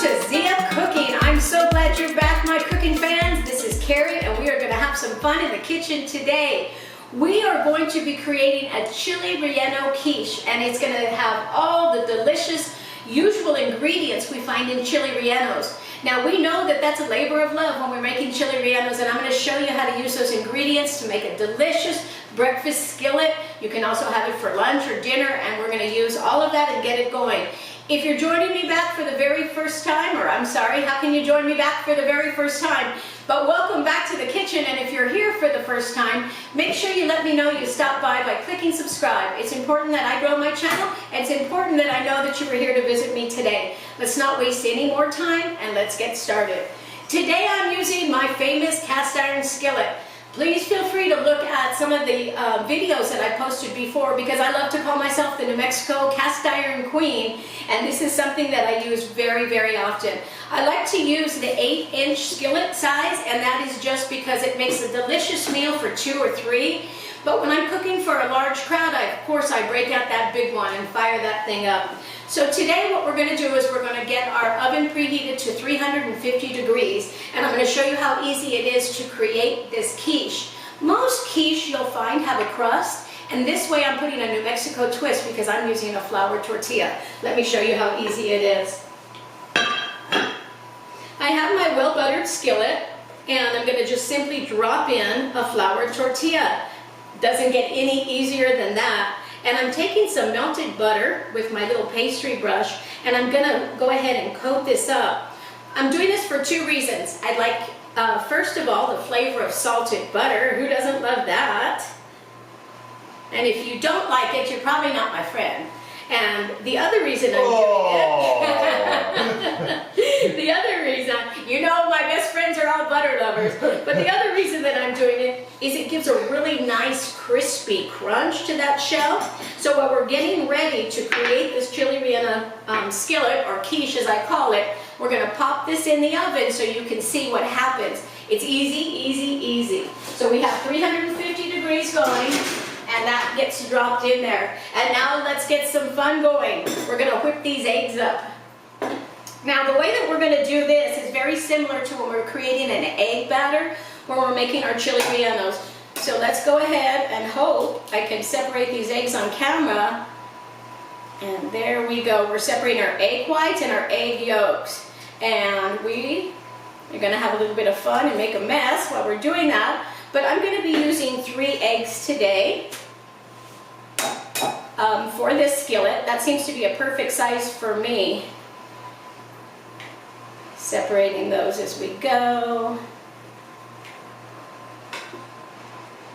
to Zia Cooking. I'm so glad you're back, my cooking fans. This is Carrie, and we are going to have some fun in the kitchen today. We are going to be creating a Chile Relleno Quiche, and it's going to have all the delicious usual ingredients we find in chili rellenos. Now, we know that that's a labor of love when we're making chili rellenos, and I'm going to show you how to use those ingredients to make a delicious breakfast skillet. You can also have it for lunch or dinner, and we're going to use all of that and get it going. If you're joining me back for the very first time, or I'm sorry, how can you join me back for the very first time? But welcome back to the kitchen, and if you're here for the first time, make sure you let me know you stopped by clicking subscribe. It's important that I grow my channel, and it's important that I know that you were here to visit me today. Let's not waste any more time, and let's get started. Today I'm using my famous cast iron skillet. Please feel free to look at some of the videos that I posted before, because I love to call myself the New Mexico cast iron queen, and this is something that I use very, very often. I like to use the 8-inch skillet size, and that is just because it makes a delicious meal for 2 or 3. But when I'm cooking for a large crowd, of course I break out that big one and fire that thing up. So today what we're going to do is we're going to get our oven preheated to 350 degrees, and I'm going to show you how easy it is to create this quiche. Most quiche you'll find have a crust, and this way I'm putting a New Mexico twist because I'm using a flour tortilla. Let me show you how easy it is. I have my well-buttered skillet, and I'm going to just simply drop in a flour tortilla. Doesn't get any easier than that. And I'm taking some melted butter with my little pastry brush, and I'm gonna go ahead and coat this up. I'm doing this for 2 reasons. I'd like, first of all, the flavor of salted butter. Who doesn't love that? And if you don't like it, you're probably not my friend. And the other reason I'm doing it, the other reason, you know my best friends are all butter lovers, but the other reason that I'm doing it is it gives a really nice crispy crunch to that shell. So while we're getting ready to create this chili relleno skillet, or quiche as I call it, we're going to pop this in the oven so you can see what happens. It's easy, easy, easy. So we have 350 degrees going, and that gets dropped in there. And now let's get some fun going. We're going to whip these eggs up. Now the way that we're going to do this is very similar to when we're creating an egg batter when we're making our chili rellenos. So let's go ahead and hope I can separate these eggs on camera. And there we go. We're separating our egg whites and our egg yolks. And we are going to have a little bit of fun and make a mess while we're doing that. But I'm going to be using 3 eggs today for this skillet. That seems to be a perfect size for me. Separating those as we go.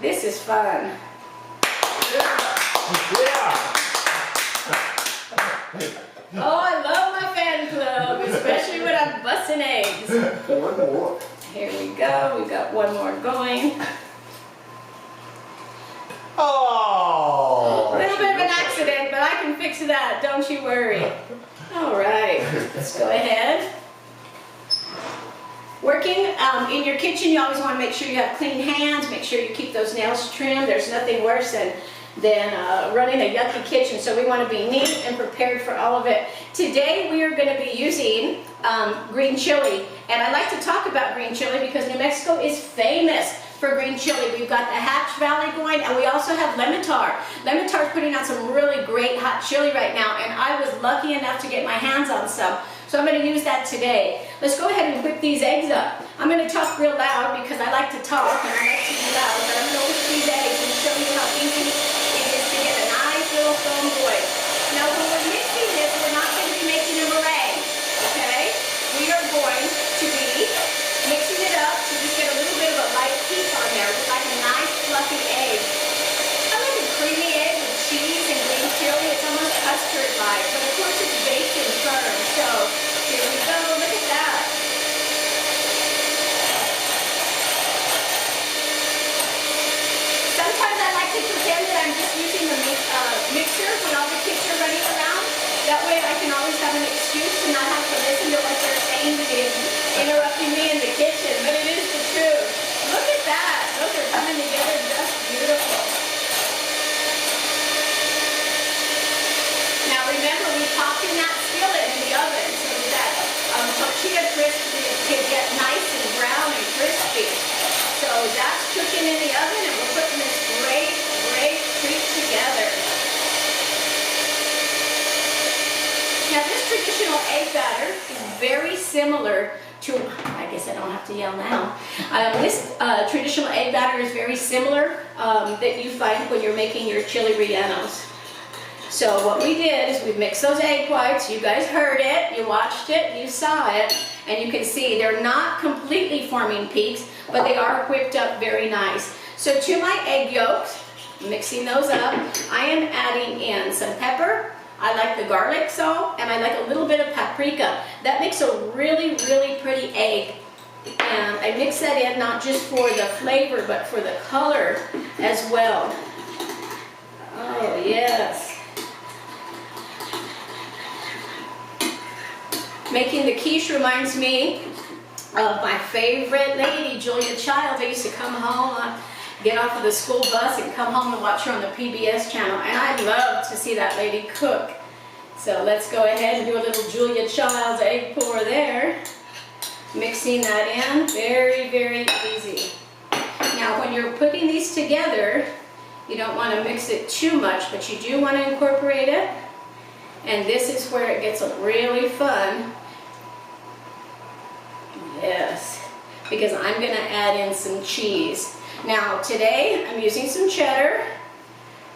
This is fun. Yeah. Oh, I love my fan club, especially when I'm busting eggs. One more. Here we go. We've got one more going. Oh! A little bit of an accident, but I can fix that. Don't you worry. All right. Let's go ahead. Working in your kitchen, you always want to make sure you have clean hands. Make sure you keep those nails trimmed. There's nothing worse than running a yucky kitchen, so we want to be neat and prepared for all of it. Today we are going to be using green chili, and I like to talk about green chili because New Mexico is famous for green chili. We've got the Hatch Valley going, and we also have Lemon-Tar. Lemon-Tar is putting out some really great hot chili right now, and I was lucky enough to get my hands on some, so I'm going to use that today. Let's go ahead and whip these eggs up. I'm going to talk real loud because I like to talk and I like to be loud, but I'm going to whip these eggs and show you how easy it is to get a nice little foam boil. Now when we're mixing this, we're not going to be making a meringue, okay? We are going to be mixing it up to just get a little bit of a light heat on there with like a nice fluffy egg. I like a creamy egg with cheese and green chili. It's almost custard-like, but of course it's baked and firm. So here we go. Look at that. Sometimes I like to pretend that I'm just using the mixer when all the kids are running around. That way I can always have an excuse to not have to listen to what they're saying to me and interrupting me in the kitchen. But it is the truth. Look at that. Those are coming together just beautiful. Now remember, we popped in that skillet in the oven so that tortilla crisp to get nice and brown and crispy. So that's cooking in the oven, and we're putting this great treat together. Now this traditional egg batter is very similar to, I guess I don't have to yell now. This traditional egg batter is very similar that you find when you're making your chili rellenos. So what we did is we mixed those egg whites. You guys heard it, you watched it, you saw it, and you can see they're not completely forming peaks, but they are whipped up very nice. So to my egg yolks, mixing those up, I am adding in some pepper. I like the garlic salt, and I like a little bit of paprika. That makes a really pretty egg. And I mix that in not just for the flavor, but for the color as well. Oh, yes. Making the quiche reminds me of my favorite lady, Julia Childs. I used to come home, get off of the school bus and come home and watch her on the PBS channel, and I love to see that lady cook. So let's go ahead and do a little Julia Childs egg pour there. Mixing that in, very easy. Now when you're putting these together, you don't want to mix it too much, but you do want to incorporate it. And this is where it gets really fun. Yes, because I'm going to add in some cheese. Now today I'm using some cheddar,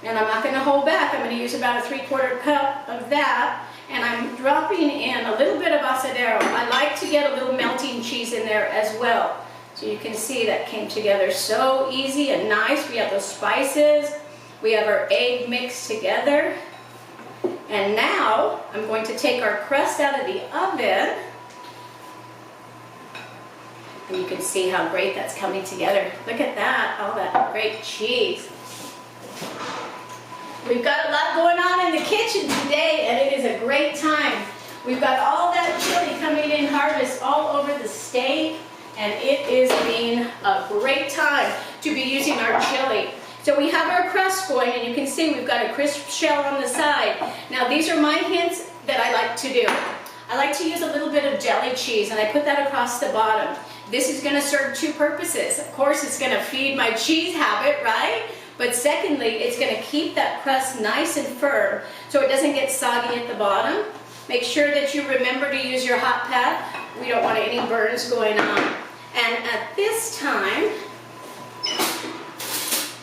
and I'm not going to hold back. I'm going to use about a 3/4 cup of that, and I'm dropping in a little bit of Asadero. I like to get a little melting cheese in there as well. So you can see that came together so easy and nice. We have those spices, we have our egg mixed together, and now I'm going to take our crust out of the oven. And you can see how great that's coming together. Look at that, all that great cheese. We've got a lot going on in the kitchen today, and it is a great time. We've got all that chili coming in harvest all over the state, and it is being a great time to be using our chili. So we have our crust going, and you can see we've got a crisp shell on the side. Now these are my hints that I like to do. I like to use a little bit of jelly cheese, and I put that across the bottom. This is going to serve two purposes. Of course, it's going to feed my cheese habit, right? But secondly, it's going to keep that crust nice and firm so it doesn't get soggy at the bottom. Make sure that you remember to use your hot pad. We don't want any burns going on. And at this time,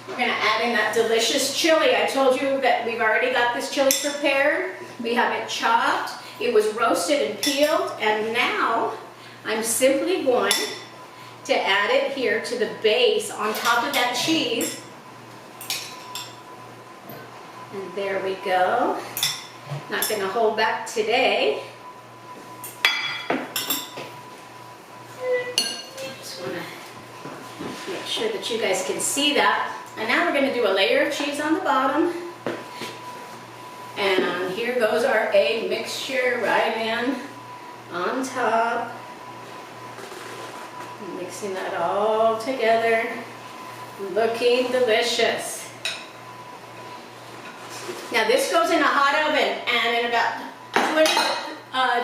we're going to add in that delicious chili. I told you that we've already got this chili prepared. We have it chopped. It was roasted and peeled, and now I'm simply going to add it here to the base on top of that cheese. And there we go. Not going to hold back today. Just want to make sure that you guys can see that. And now we're going to do a layer of cheese on the bottom. And here goes our egg mixture right in on top. Mixing that all together. Looking delicious. Now this goes in a hot oven, and in about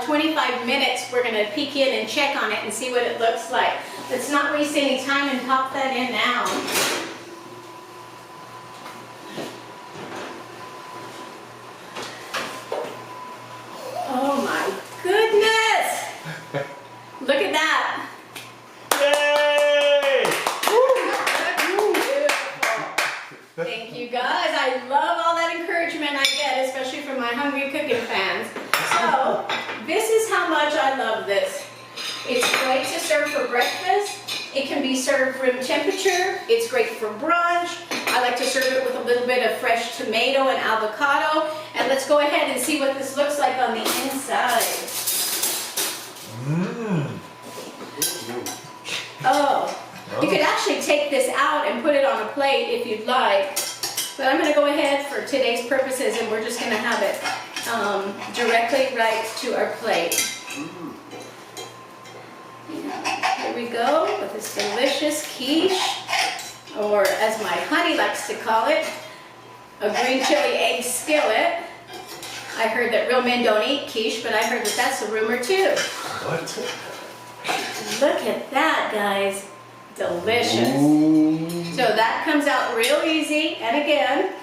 25 minutes we're going to peek in and check on it and see what it looks like. Let's not waste any time and pop that in now. Oh my goodness! Look at that! Yay! Beautiful. Thank you guys. I love all that encouragement I get, especially from my hungry cooking fans. So, this is how much I love this. It's great to serve for breakfast. It can be served room temperature. It's great for brunch. I like to serve it with a little bit of fresh tomato and avocado. And let's go ahead and see what this looks like on the inside. Oh, you could actually take this out and put it on a plate if you'd like. But I'm going to go ahead for today's purposes, and we're just going to have it directly right to our plate. Here we go with this delicious quiche, or as my honey likes to call it, a green chili egg skillet. I heard that real men don't eat quiche, but I heard that that's a rumor too. What? Look at that, guys. Delicious. Ooh. So that comes out real easy. And again,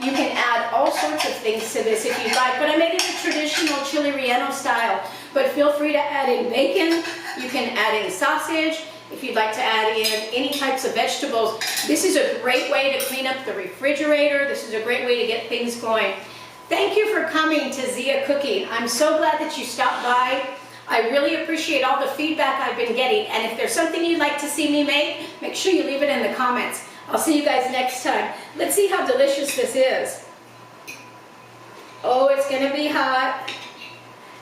you can add all sorts of things to this if you'd like. But I made it a traditional Chile Relleno style. But feel free to add in bacon. You can add in sausage. If you'd like to add in any types of vegetables. This is a great way to clean up the refrigerator. This is a great way to get things going. Thank you for coming to Zia Cooking. I'm so glad that you stopped by. I really appreciate all the feedback I've been getting. And if there's something you'd like to see me make sure you leave it in the comments. I'll see you guys next time. Let's see how delicious this is. Oh, it's gonna be hot,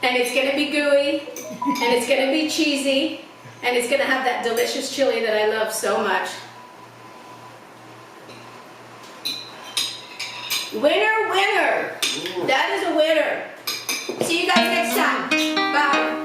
and it's gonna be gooey, and it's gonna be cheesy, and it's gonna have that delicious chili that I love so much. Winner, winner. That is a winner. See you guys next time. Bye.